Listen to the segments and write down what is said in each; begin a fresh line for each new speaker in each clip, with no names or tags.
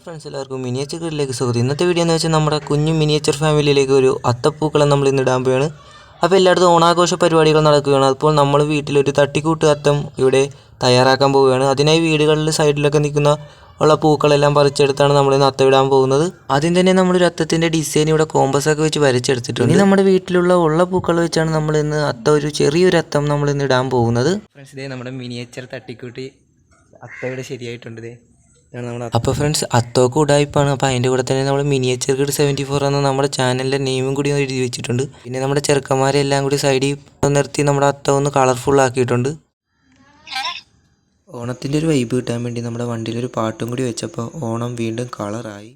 Hello friends, എല്ലാവർക്കും miniature വീട്ടിലേക്ക് സ്വാഗതം. ഇന്നത്തെ വീഡിയോ എന്ന് വെച്ചാൽ നമ്മുടെ കുഞ്ഞു മിനിയേച്ചർ ഫാമിലിയിലേക്ക് ഒരു അത്തപ്പൂക്കളം നമ്മൾ ഇന്ന് ഇടാൻ പോവുകയാണ്. അപ്പോൾ എല്ലായിടത്തും ഓണാഘോഷ പരിപാടികൾ നടക്കുകയാണ്. അപ്പോൾ നമ്മൾ വീട്ടിലൊരു തട്ടിക്കൂട്ട് അത്തം ഇവിടെ തയ്യാറാക്കാൻ പോവുകയാണ്. അതിനായി വീടുകളിൽ സൈഡിലൊക്കെ നിൽക്കുന്ന ഉള്ള പൂക്കളെല്ലാം പറിച്ചെടുത്താണ് നമ്മളിന്ന് അത്തം ഇടാൻ പോകുന്നത്. ആദ്യം തന്നെ നമ്മളൊരു അത്തത്തിൻ്റെ ഡിസൈൻ ഇവിടെ കോമ്പസൊക്കെ വെച്ച് വരച്ചെടുത്തിട്ടുണ്ട്. ഇനി നമ്മുടെ വീട്ടിലുള്ള പൂക്കൾ വെച്ചാണ് നമ്മളിന്ന് ഒരു ചെറിയൊരു അത്തം നമ്മളിന്ന് ഇടാൻ പോകുന്നത്. ഫ്രണ്ട്സ്, ഇതേ നമ്മുടെ മിനിയേച്ചർ തട്ടിക്കൂട്ടി അത്തം ഇവിടെ ശരിയായിട്ടുണ്ട്. അപ്പോൾ ഫ്രണ്ട്സ്, അത്തോക്ക് ഉടായ്പാണ്. അപ്പോൾ അതിൻ്റെ കൂടെ തന്നെ നമ്മൾ മിനിയേച്ചർ കിഡ് 74 എന്ന നമ്മുടെ ചാനലിൻ്റെ നെയിമും കൂടി എഴുതി വെച്ചിട്ടുണ്ട്. പിന്നെ നമ്മുടെ ചെറുക്കന്മാരെല്ലാം കൂടി സൈഡിൽ നിർത്തി നമ്മുടെ അത്തം ഒന്ന് കളർഫുൾ ആക്കിയിട്ടുണ്ട്. ഓണത്തിൻ്റെ ഒരു വൈബ് കിട്ടാൻ വേണ്ടി നമ്മുടെ വണ്ടിയിലൊരു പാട്ടും കൂടി വെച്ചപ്പോൾ ഓണം വീണ്ടും കളറായി.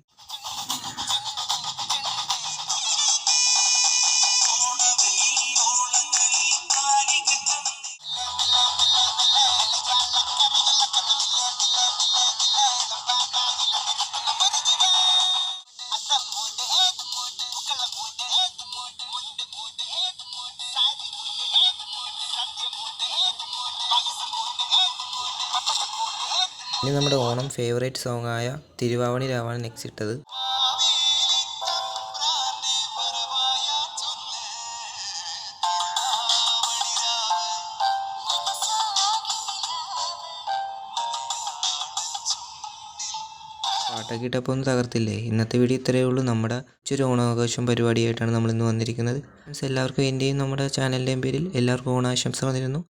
ഇനി നമ്മുടെ ഓണം ഫേവറേറ്റ് സോങ് ആയ തിരുവാവണി രാവാണ് നെക്സ്റ്റ് ഇട്ടത്. പാട്ടൊക്കെ ഇട്ടപ്പോൾ ഒന്ന് തകർത്തില്ലേ? ഇന്നത്തെ വീഡിയോ ഇത്രയേ ഉള്ളൂ. നമ്മുടെ ചെറിയ ഓണാഘോഷം പരിപാടിയായിട്ടാണ് നമ്മൾ ഇന്ന് വന്നിരിക്കുന്നത്. എല്ലാവർക്കും എൻ്റെയും നമ്മുടെ ചാനലിൻ്റെയും പേരിൽ എല്ലാവർക്കും ഓണാശംസകൾ നേരുന്നു.